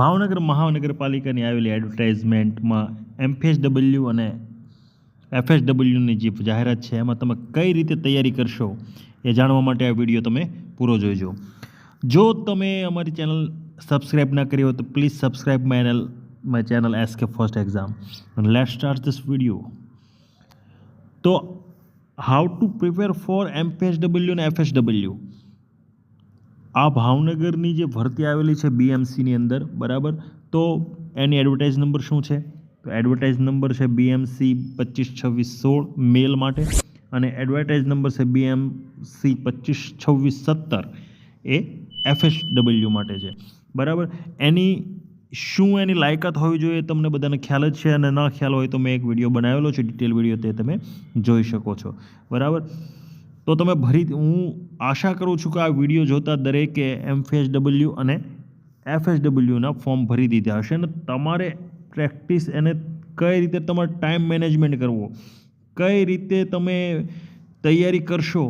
ભાવનગર મહાનગરપાલિકાની આવેલી એડવર્ટાઇઝમેન્ટમાં MPSW અને FSWની જે જાહેરાત છે એમાં તમે કઈ રીતે તૈયારી કરશો એ જાણવા માટે આ વિડીયો તમે પૂરો જોઈજો. જો તમે અમારી ચેનલ સબસ્ક્રાઈબ ના કરી હોય તો please subscribe my channel SK First Exam and let's start this video. તો how to prepare four MPSW અને FSW. આ ભાવનગરની જે ભરતી આવેલી છે BMCની અંદર, બરાબર, તો એની એડવર્ટાઇઝ નંબર શું છે? તો એડવર્ટાઇઝ નંબર છે BMC 252616 મેલ માટે અને એડવર્ટાઇઝ નંબર છે BMC 252617 એ FSW માટે છે, બરાબર. એની લાયકાત હોવી જોઈએ તમને બધાને ખ્યાલ જ છે, અને ના ખ્યાલ હોય તો મેં એક વિડીયો બનાવેલો છે, ડિટેલ વિડીયો, તે તમે જોઈ શકો છો, બરાબર. તો તમે હું આશા કરું છું કે આ વિડીયો જોતા દરેકે MPSW અને FSWના ફોર્મ ભરી દીધા હશે અને તમારે પ્રેક્ટિસ એને કઈ રીતે તમારે ટાઈમ મેનેજમેન્ટ કરવો, કઈ રીતે તમે તૈયારી કરશો,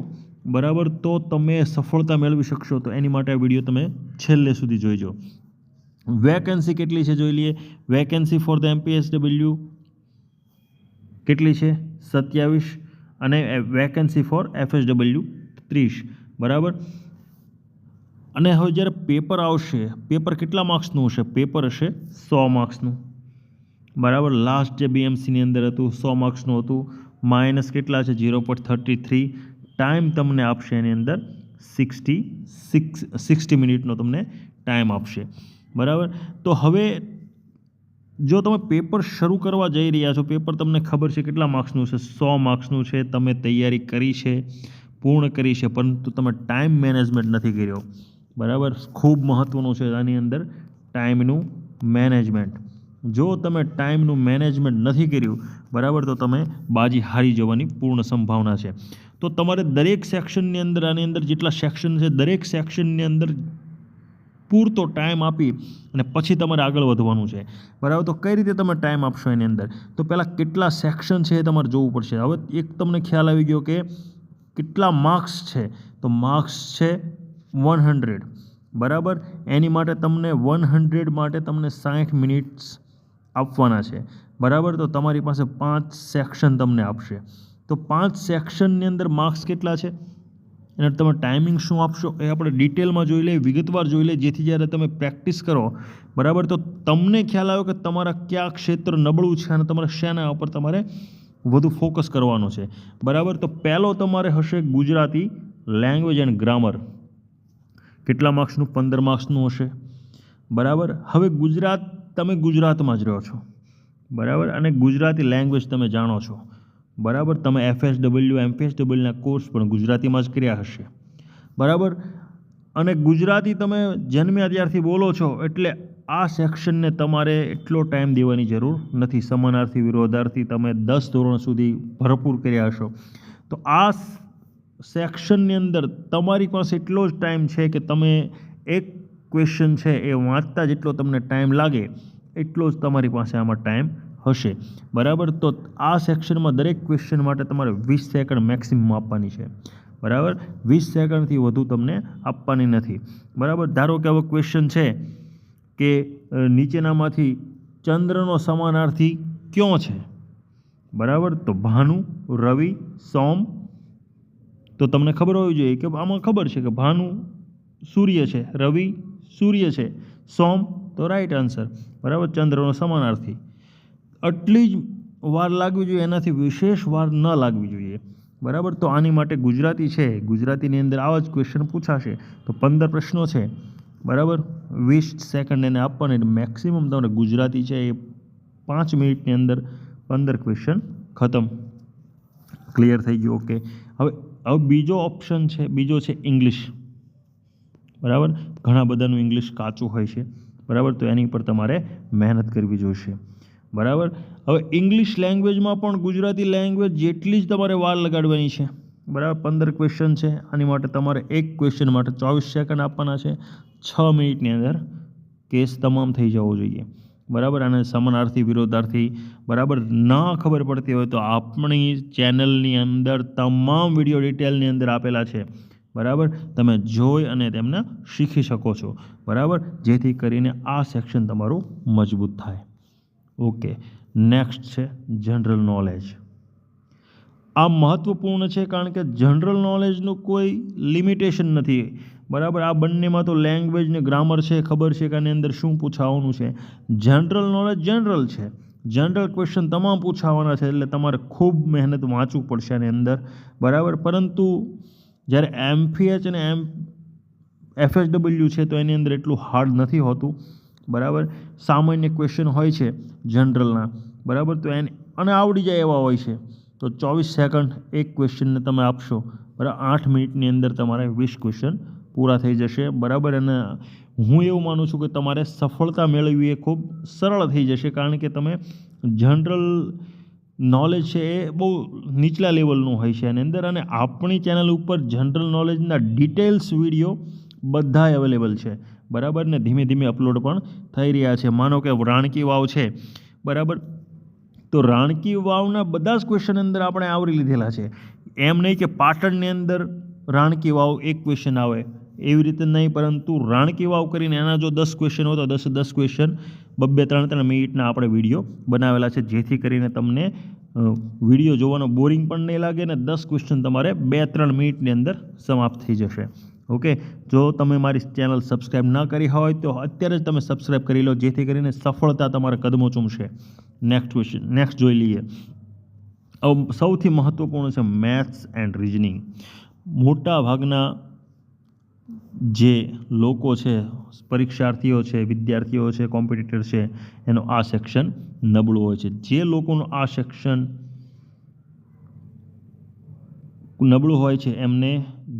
બરાબર, તો તમે સફળતા મેળવી શકશો. તો એની માટે આ વિડીયો તમે છેલ્લે સુધી જોઈજો. વેકેન્સી કેટલી છે જોઈ લઈએ. વેકેન્સી ફોર ધ MPSW કેટલી છે? 27 અને વેકેન્સી ફોર FSW 30, બરાબર. અને હવે જ્યારે પેપર આવશે, પેપર કેટલા માર્ક્સનું હશે? પેપર હશે 100 માર્ક્સનું, બરાબર. લાસ્ટ જે BMCની અંદર હતું 100 માર્ક્સનું હતું, માઇનસ કેટલા છે? 0.33. ટાઈમ તમને આપશે એની અંદર 60 મિનિટનો તમને ટાઈમ આપશે, બરાબર. તો હવે જો તમે પેપર શરૂ કરવા જઈ રહ્યા છો, પેપર તમને ખબર છે કેટલા માર્ક્સનું છે? 100 માર્ક્સનું છે. તમે તૈયારી કરી છે, પૂર્ણ કરી છે, પરંતુ તમે ટાઈમ મેનેજમેન્ટ નથી કર્યો, બરાબર. ખૂબ મહત્ત્વનું છે આની અંદર ટાઈમનું મેનેજમેન્ટ. જો તમે ટાઈમનું મેનેજમેન્ટ નથી કર્યું, બરાબર, તો તમે બાજી હારી જવાની પૂર્ણ સંભાવના છે. તો તમારે દરેક સેક્શનની અંદર, આની અંદર જેટલા સેક્શન છે, દરેક સેક્શનની અંદર પૂરતો ટાઈમ આપી અને પછી તમારે આગળ વધવાનું છે, બરાબર. તો કઈ રીતે તમે ટાઈમ આપશો એની અંદર? તો પહેલાં કેટલા સેક્શન છે એ તમારે જોવું પડશે. હવે એક તમને ખ્યાલ આવી ગયો કે કેટલા માર્ક્સ છે. તો માર્ક્સ છે 100, બરાબર. એની માટે તમને 100 માટે તમને 60 મિનિટ્સ આપવાના છે, બરાબર. તો તમારી પાસે 5 સેક્શન તમને આપશે. તો 5 સેક્શનની અંદર માર્ક્સ કેટલા છે અને તમે ટાઈમિંગ શું આપશો એ આપણે ડિટેલમાં જોઈ લઈએ, વિગતવાર જોઈ લઈએ, જેથી જ્યારે તમે પ્રેક્ટિસ કરો, બરાબર, તો તમને ખ્યાલ આવે કે તમારા કયા ક્ષેત્ર નબળું છે અને તમારે શેના ઉપર તમારે વધુ ફોકસ કરવાનો છે, બરાબર. તો પહેલો તમારે હશે ગુજરાતી લેંગ્વેજ એન્ડ ગ્રામર. કેટલા માર્ક્સનું? 15 માર્ક્સનું હશે, બરાબર. હવે તમે ગુજરાતમાં જ રહો છો, બરાબર, અને ગુજરાતી લેંગ્વેજ તમે જાણો છો, બરાબર. તમે FSW MPSWના કોર્સ પણ ગુજરાતીમાં જ કર્યા હશે, બરાબર. અને ગુજરાતી તમે જન્મ્યા ત્યારથી બોલો છો, એટલે આ સેક્શનને તમારે એટલો ટાઈમ દેવાની જરૂર નથી. સમાનાર્થી વિરોધાર્થી તમે 10 ધોરણ સુધી ભરપૂર કર્યા હશો. તો આ સેક્શનની અંદર તમારી પાસે એટલો જ ટાઈમ છે કે તમે એક ક્વેશ્ચન છે એ વાંચતા જેટલો તમને ટાઈમ લાગે એટલો જ તમારી પાસે આમાં ટાઈમ હશે, બરાબર. તો આ સેક્શનમાં દરેક ક્વેશ્ચન માટે તમારે 20 સેકન્ડ મેક્સિમમ આપવાની છે, બરાબર. 20 સેકન્ડથી વધુ તમને આપવાની નથી, બરાબર. ધારો કે હવે ક્વેશ્ચન છે કે નીચેનામાંથી ચંદ્રનો સમાનાર્થી ક્યો છે? બરાબર. તો ભાનુ, રવિ, સોમ. તો તમને ખબર હોવી જોઈએ કે આમાં ખબર છે કે ભાનુ સૂર્ય છે, રવિ સૂર્ય છે, સોમ તો રાઈટ આન્સર, બરાબર. ચંદ્રનો સમાનાર્થી. આટલી જ વાર લાગવી જોઈએ, એનાથી વિશેષ વાર ન લાગવી જોઈએ, બરાબર. તો આની માટે ગુજરાતી છે, ગુજરાતીની અંદર આવા જ ક્વેશ્ચન પૂછાશે. તો 15 પ્રશ્નો છે, બરાબર. 20 સેકન્ડ એને આપવાને મેક્સિમમ તમારે ગુજરાતી છે એ 5 મિનિટની અંદર 15 ક્વેશ્ચન ખતમ. ક્લિયર થઈ ગયું? ઓકે. હવે બીજો ઓપ્શન છે, બીજો છે ઇંગ્લિશ, બરાબર. ઘણા બધાનું ઇંગ્લિશ કાચું હોય છે, બરાબર. તો એની પર તમારે મહેનત કરવી જોઈશે, બરાબર. હવે ઇંગ્લિશ લેંગ્વેજમાં પણ ગુજરાતી લેંગ્વેજ જેટલી જ તમારે વાર લગાડવાની છે, બરાબર. 15 ક્વેશ્ચન છે. આની માટે તમારે એક ક્વેશ્ચન માટે 24 સેકન્ડ આપવાના છે. 6 મિનિટની અંદર કેસ તમામ થઈ જવો જોઈએ, બરાબર. અને સમાનાર્થી વિરોધાર્થી, બરાબર, ના ખબર પડતી હોય તો આપણી ચેનલની અંદર તમામ વિડીયો ડિટેલની અંદર આપેલા છે. બરાબર, તમે જોઈ અને તેમને શીખી શકો છો, બરાબર, જેથી કરીને આ સેક્શન તમારું મજબૂત થાય. ઓકે, નેક્સ્ટ છે જનરલ નોલેજ. આ મહત્વપૂર્ણ છે કારણ કે જનરલ નોલેજનું કોઈ લિમિટેશન નથી, બરાબર. આ બંનેમાં તો લેંગ્વેજ ને ગ્રામર છે, ખબર છે કે આની અંદર શું પૂછાવાનું છે. જનરલ નોલેજ જનરલ છે, જનરલ ક્વેશ્ચન તમામ પૂછાવાના છે, એટલે તમારે ખૂબ મહેનત વાંચવું પડશે આની અંદર, બરાબર. પરંતુ જ્યારે MPH અને FSW છે તો એની અંદર એટલું હાર્ડ નથી હોતું, બરાબર. સામાન્ય ક્વેશ્ચન હોય છે જનરલના, બરાબર, તો એને અને આવડી જાય એવા હોય છે. તો 24 સેકન્ડ એક ક્વેશ્ચનને તમે આપશો, બરાબર, 8 મિનિટની અંદર તમારે 20 ક્વેશ્ચન પૂરા થઈ જશે, બરાબર. અને હું એવું માનું છું કે તમારે સફળતા મેળવવી એ ખૂબ સરળ થઈ જશે, કારણ કે તમે જનરલ નોલેજ છે એ બહુ નીચલા લેવલનું હોય છે એની અંદર. અને આપણી ચેનલ ઉપર જનરલ નોલેજના ડિટેલ્સ વિડીયો બધા અવેલેબલ છે, બરાબર, ને ધીમે ધીમે અપલોડ પણ થઈ રહ્યા છે. માનો કે રાણકી વાવ છે, બરાબર, તો રાણકી વાવના બધા જ ક્વેશ્ચન અંદર આપણે આવરી લીધેલા છે. એમ નહીં કે પાટણની અંદર રાણકી વાવ એક ક્વેશ્ચન આવે એવી રીતે નહીં, પરંતુ રાણકી વાવ કરીને એના જો 10 ક્વેશ્ચન હોય તો 10 ક્વેશ્ચન 2-3 મિનિટના આપણે વિડીયો બનાવેલા છે, જેથી કરીને તમને વિડીયો જોવાનો બોરિંગ પણ નહીં લાગે ને 10 ક્વેશ્ચન તમારે 2-3 મિનિટની અંદર સમાપ્ત થઈ જશે. ઓકે, જો તમે મારી ચેનલ સબસ્ક્રાઈબ ન કરી હોય તો અત્યારે જ તમે સબસ્ક્રાઈબ કરી લો, જેથી કરીને સફળતા તમારા કદમો ચૂમશે. નેક્સ્ટ જોઈ લઈએ. સૌથી મહત્વપૂર્ણ છે મેથ્સ એન્ડ રિઝનિંગ. મોટા ભાગના જે લોકો છે, પરીક્ષાર્થીઓ છે, વિદ્યાર્થીઓ છે, કોમ્પિટિટર છે, એનો આ સેક્શન નબળું હોય છે. જે લોકોનું આ સેક્શન નબળું હોય છે એમને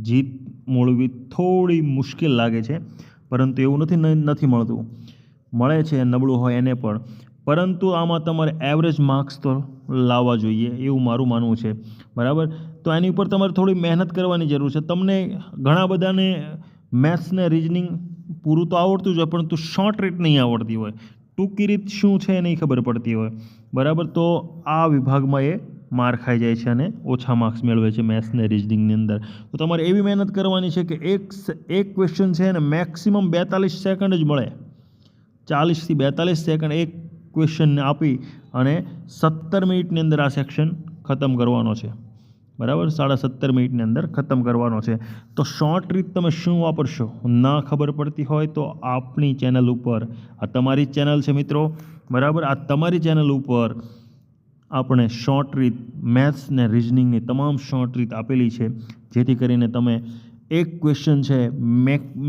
જીત મેળવવી થોડી મુશ્કેલ લાગે છે, પરંતુ એવું નથી મળતું, મળે છે નબળું હોય એને પણ. પરંતુ આમાં તમારે એવરેજ માર્ક્સ તો લાવવા જોઈએ એવું મારું માનવું છે, બરાબર. તો એની ઉપર તમારે થોડી મહેનત કરવાની જરૂર છે. તમને ઘણા બધાને મેથ્સ ને રિઝનિંગ પૂરું તો આવડતું જ હોય, પરંતુ શોર્ટ રીત નહીં આવડતી હોય, ટૂંકી રીત શું છે એ નહીં ખબર પડતી હોય, બરાબર. તો આ વિભાગમાં એ માર ખાઈ જાય છે અને ઓછા માર્ક્સ મેળવે છે મેથ્સ ને રિઝનિંગની અંદર. તો તમારે એવી મહેનત કરવાની છે કે એક ક્વેશ્ચન છે ને મેક્સિમમ 42 સેકન્ડ જ મળે, 40થી 42 સેકન્ડ એક ક્વેશ્ચનને આપી અને 17 મિનિટની અંદર આ સેક્શન ખતમ કરવાનો છે, બરાબર. 17.5 મિનિટની અંદર ખતમ કરવાનો છે. તો શોર્ટ રીત તમે શું વાપરશો ના ખબર પડતી હોય તો આપણી ચેનલ ઉપર, આ તમારી ચેનલ છે મિત્રો, બરાબર, આ તમારી ચેનલ ઉપર આપણે શોર્ટ રીત મેથ્સ ને રિઝનિંગની તમામ શોર્ટ રીત આપેલી છે, જેથી કરીને તમે એક ક્વેશ્ચન છે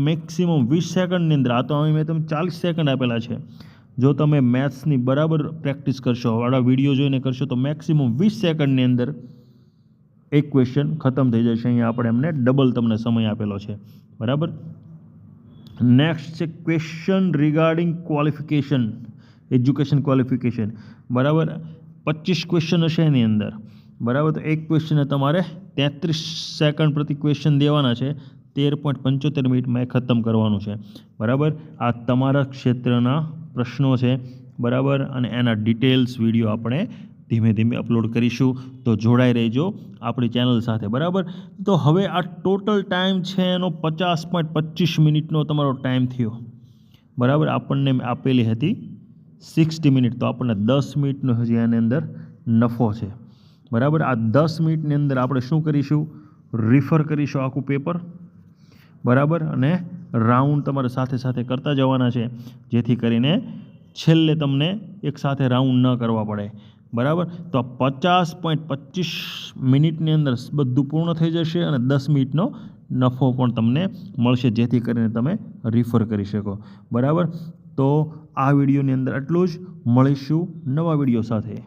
મેક્સિમમ 20 સેકન્ડની અંદર, આ તો અહીં મેં તમને 40 સેકન્ડ આપેલા છે, જો તમે મેથ્સની બરાબર પ્રેક્ટિસ કરશો, વાળા વિડીયો જોઈને કરશો તો મેક્સિમમ 20 સેકન્ડની અંદર એક ક્વેશ્ચન ખતમ થઈ જશે. અહીંયા આપણે એમને ડબલ તમને સમય આપેલો છે, બરાબર. નેક્સ્ટ છે question regarding qualification, education qualification, બરાબર. 25 ક્વેશ્ચન હશે એની અંદર, બરાબર. તો એક ક્વેશ્ચનને તમારે 33 સેકન્ડ પ્રતિ ક્વેશ્ચન દેવાના છે, 13.75 મિનિટમાં એ ખતમ કરવાનું છે, બરાબર. આ તમારા ક્ષેત્રના પ્રશ્નો છે, બરાબર, અને એના ડિટેલ્સ વિડીયો આપણે ધીમે ધીમે અપલોડ કરીશું, તો જોડાઈ રહેજો આપણી ચેનલ સાથે, બરાબર. તો હવે આ ટોટલ ટાઈમ છે એનો 50.25 મિનિટનો તમારો ટાઈમ થયો, બરાબર. આપણને આપેલી હતી 60 મિનિટ, તો આપણને 10 મિનિટનો હજી આની અંદર નફો છે, બરાબર. આ 10 મિનિટની અંદર આપણે શું કરીશું, રિફર કરીશું આખું પેપર, બરાબર, અને રાઉન્ડ તમારે સાથે સાથે કરતા જવાના છે, જેથી કરીને છેલ્લે તમને એક સાથે રાઉન્ડ ન કરવા પડે, બરાબર. તો 50.25 મિનિટની અંદર બધું પૂર્ણ થઈ જશે અને 10 મિનિટનો નફો પણ તમને મળશે, જેથી કરીને તમે રિફર કરી શકો, બરાબર. તો આ વિડીયોની અંદર આટલું જ, મળીશું નવા વિડીયો સાથે.